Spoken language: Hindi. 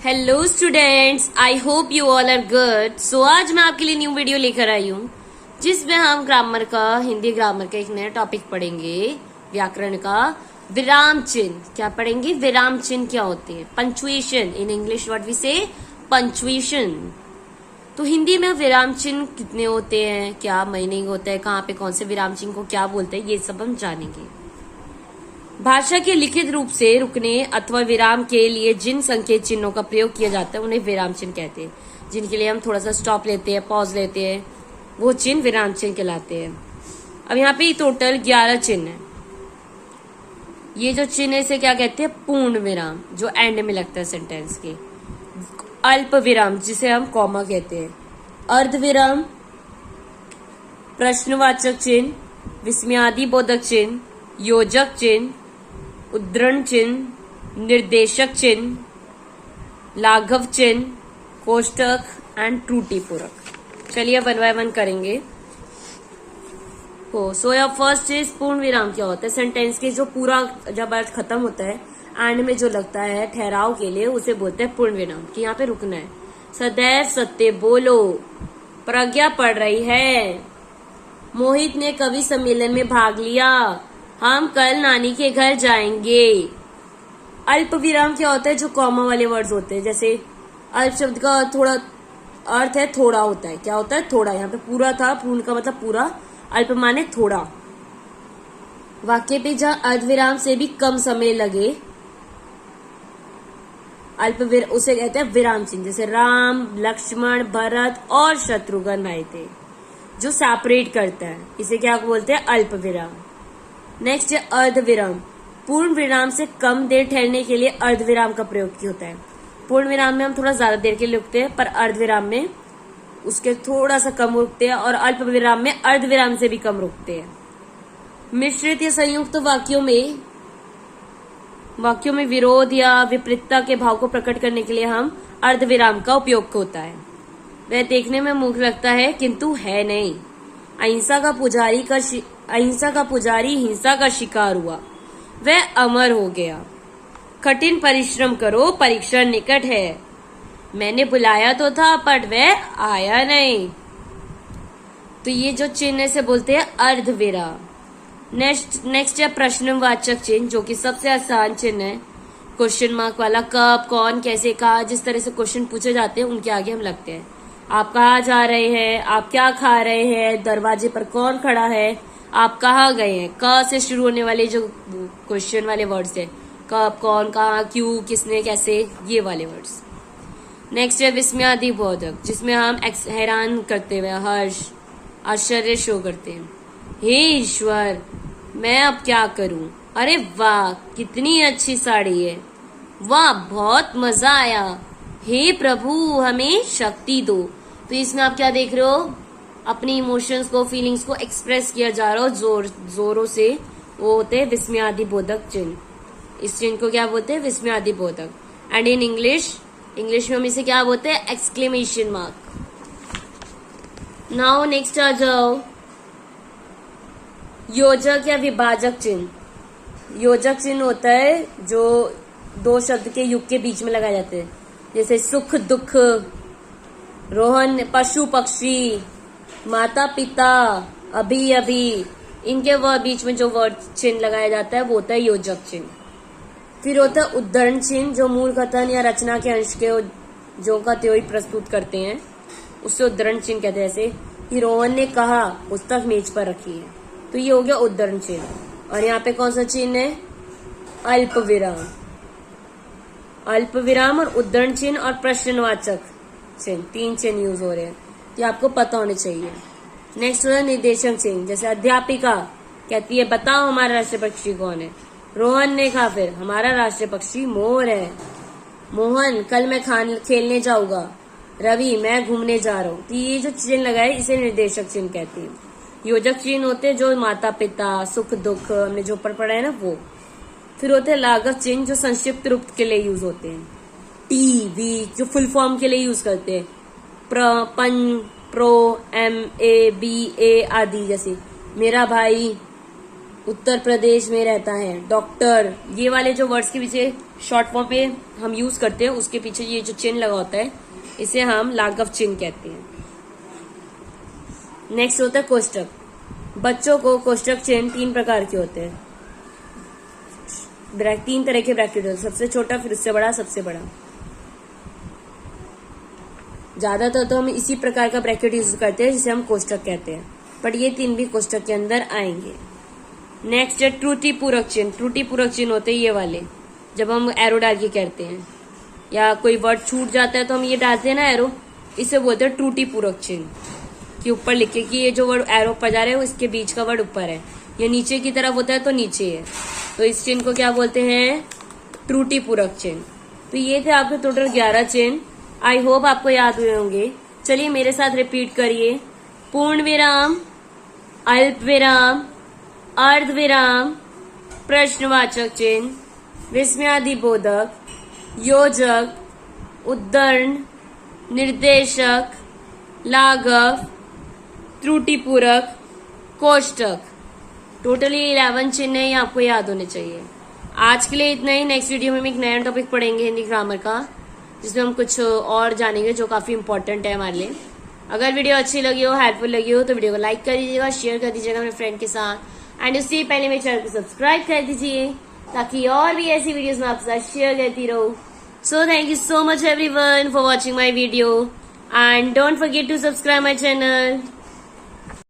Hello students, I hope you all are good. So आज मैं आपके लिए न्यू वीडियो लेकर आई हूँ जिसमें हम हिंदी ग्रामर का एक नया टॉपिक पढ़ेंगे, व्याकरण का विराम चिन्ह। क्या पढ़ेंगे? विराम चिन्ह क्या होते हैं? Punctuation, in English what we say punctuation. तो हिंदी में विराम चिन्ह कितने होते हैं, क्या मीनिंग होता है, कहाँ पे कौन से विराम चिन्ह को क्या बोलते हैं, ये सब हम जानेंगे। भाषा के लिखित रूप से रुकने अथवा विराम के लिए जिन संकेत चिन्हों का प्रयोग किया जाता है उन्हें विराम चिन्ह कहते हैं। जिनके लिए हम थोड़ा सा स्टॉप लेते हैं, पॉज लेते हैं, वो चिन्ह विराम चिन्ह कहलाते हैं। अब यहाँ पे टोटल 11 चिन्ह है। ये जो चिन्ह है इसे क्या कहते हैं? पूर्ण विराम, जो एंड में लगता है सेंटेंस के। अल्प विराम, जिसे हम कॉमा कहते हैं। अर्ध विराम, प्रश्नवाचक चिन्ह, विस्मयादि बोधक चिन्ह, योजक चिन्ह, उद्धरण चिन्ह, निर्देशक चिन्ह, लाघव चिन्ह, कोष्टक एंड त्रुटि पूरक। चलिए वन बाय वन करेंगे। सो या फर्स्ट इज पूर्ण विराम क्या होता है? सेंटेंस के जो पूरा जब अर्थ खत्म होता है एंड में जो लगता है ठहराव के लिए उसे बोलते हैं पूर्ण विराम, कि यहाँ पे रुकना है। सदैव सत्य बोलो, प्रज्ञा पढ़ रही है, मोहित ने कवि सम्मेलन में भाग लिया, हम कल नानी के घर जाएंगे। अल्प विराम क्या होता है? जो कॉमा वाले वर्ड्स होते हैं। जैसे अल्प शब्द का थोड़ा अर्थ है थोड़ा होता है। क्या होता है? थोड़ा। यहाँ पे पूरा था, पूर्ण का मतलब पूरा, अल्प माने थोड़ा। वाक्य पे जहाँ अर्धविराम से भी कम समय लगे उसे कहते हैं विराम चिन्ह। जैसे राम, लक्ष्मण, भरत और शत्रुघ्न आए थे, जो सेपरेट करता है, इसे क्या बोलते हैं? अल्प विराम। नेक्स्ट है अर्ध विराम। पूर्ण विराम से कम देर ठहरने के लिए अर्ध विराम का प्रयोग होता है। पूर्ण विराम में हम थोड़ा ज्यादा देर के लिए रुकते हैं, पर अर्ध विराम में उसके थोड़ा सा कम रुकते हैं, और अल्प विराम में अर्ध विराम से भी कम रुकते हैं। मिश्रित या संयुक्त वाक्यों में विरोध या विपरीतता के भाव को प्रकट करने के लिए हम अर्ध विराम का उपयोग होता है। वह देखने में मूर्ख लगता है किंतु है नहीं। अहिंसा का पुजारी हिंसा का शिकार हुआ, वह अमर हो गया। कठिन परिश्रम करो, परीक्षण निकट है, मैंने बुलाया तो था पर वह आया नहीं। तो ये जो चिन्ह से बोलते हैं अर्ध विराम। नेक्स्ट है प्रश्नवाचक चिन्ह, जो कि सबसे आसान चिन्ह है। क्वेश्चन मार्क वाला, कब, कौन, कैसे, कहा, जिस तरह से क्वेश्चन पूछे जाते हैं उनके आगे हम लगते हैं। आप कहाँ जा रहे हैं, आप क्या खा रहे हैं, दरवाजे पर कौन खड़ा है, आप कहाँ गए हैं। क से शुरू होने वाले जो क्वेश्चन वाले वर्ड्स है, कब, कौन, कहाँ, क्यों, किसने, कैसे, ये वाले वर्ड्स। नेक्स्ट है विस्मयादि बोधक, जिसमें हम हैरान करते हुए हर्ष, आश्चर्य शो करते हैं। हे ईश्वर, मैं अब क्या करूं, अरे वाह कितनी अच्छी साड़ी है, वाह बहुत मजा आया, हे प्रभु हमें शक्ति दो। तो इसमें आप क्या देख रहे हो? अपनी इमोशंस को, फीलिंग्स को एक्सप्रेस किया जा रहा हो जोरों से। वो होते हैं विस्मयादि बोधक चिन्ह। इस चिन्ह को क्या बोलते हैं? विस्मयादि बोधक। एंड इन इंग्लिश में हम इसे क्या बोलते हैं? Exclamation mark. नाउ नेक्स्ट आ जाओ, योजक या विभाजक चिन्ह। योजक चिन्ह होता है जो दो शब्द के युग के बीच में लगाए जाते हैं। जैसे सुख दुख, रोहन, पशु पक्षी, माता पिता, अभी अभी, इनके बीच में जो वर्ड चिन्ह लगाया जाता है वो होता है योजक चिन्ह। फिर होता है उद्धरण चिन्ह, जो मूल कथन या रचना के अंश के जो का त्यों ही प्रस्तुत करते हैं, उससे उद्धरण चिन्ह कहते हैं। जैसे कि रोहन ने कहा, पुस्तक मेज पर रखी है, तो ये हो गया उद्धरण चिन्ह। और यहाँ पे कौन सा चिन्ह है? अल्प विराम। अल्प विराम और उद्धरण चिन्ह और प्रश्नवाचक चिन्ह, 3 चिन्ह यूज हो रहे हैं, ये आपको पता होने चाहिए। नेक्स्ट होता है निर्देशक चिन्ह। जैसे अध्यापिका कहती है, बताओ हमारा राष्ट्रीय पक्षी कौन है। रोहन ने कहा फिर, हमारा राष्ट्रीय पक्षी मोर है। मोहन, कल मैं खेलने जाऊंगा। रवि, मैं घूमने जा रहा हूँ। तो ये जो चिन्ह लगाए इसे निर्देशक चिन्ह कहते हैं। योजक चिन्ह होते हैं जो माता पिता, सुख दुख, हमने जो पढ़ा है ना वो। फिर होते हैं लाघव चिन्ह, जो संक्षिप्त रूप के लिए यूज होते हैं। टी वी, जो फुल फॉर्म के लिए यूज करते हैं। प्र, पन, प्रो, एम, ए, बी, ए आदि। जैसे मेरा भाई, उत्तर प्रदेश में रहता है। डॉक्टर, ये वाले जो वर्ड्स के पीछे शॉर्ट फॉर्म पे हम यूज करते हैं उसके पीछे ये जो चिन्ह लगा होता है इसे हम लाघव चिन्ह कहते हैं। नेक्स्ट होता है कोष्टक। बच्चों को कोष्टक चिन्ह 3 प्रकार के होते हैं। 3 तरह के ब्रैकेट होते हैं, सबसे छोटा, फिर उससे बड़ा, सबसे बड़ा। ज्यादातर तो हम इसी प्रकार का ब्रैकेट यूज करते हैं जिसे हम कोष्टक कहते हैं, पर ये 3 भी कोष्टक के अंदर आएंगे। नेक्स्ट है त्रुटि पूरक चिन्ह। त्रुटि पूरक चिन्ह होते हैं ये वाले, जब हम एरो डाल के करते हैं या कोई वर्ड छूट जाता है तो हम ये डालते हैं ना एरो, इसे बोलते हैं त्रुटि पूरक चिन्ह। कि ऊपर लिखे कि ये जो वर्ड एरो पर जा रहे हैं वो इसके बीच का वर्ड ऊपर है, या नीचे की तरफ होता है तो नीचे है, तो इस चिन्ह को क्या बोलते हैं? त्रुटि पूरक चिन्ह। तो ये थे आपके टोटल 11 चिन्ह। आई होप आपको याद हुए होंगे। चलिए मेरे साथ रिपीट करिए। पूर्ण विराम, अल्प विराम, अर्ध विराम, प्रश्नवाचक चिन्ह, विस्मयादिबोधक, योजक, उद्धरण, निर्देशक, लाघव, त्रुटिपूरक, कोष्टक। टोटली 11 चिन्ह है, ये आपको याद होने चाहिए। आज के लिए इतना ही। नेक्स्ट वीडियो में हम एक नया टॉपिक पढ़ेंगे हिंदी ग्रामर का, जिसमें हम कुछ और जानेंगे जो काफी इंपॉर्टेंट है हमारे लिए। अगर वीडियो अच्छी लगी हो, हेल्पफुल लगी हो तो वीडियो को लाइक कर दीजिएगा, शेयर कर दीजिएगा अपने फ्रेंड के साथ, एंड उससे पहले मेरे चैनल को सब्सक्राइब कर दीजिए ताकि और भी ऐसी वीडियोस मैं आपके साथ शेयर करती रहूं। So thank you so much everyone for watching my video, and don't forget to subscribe my channel.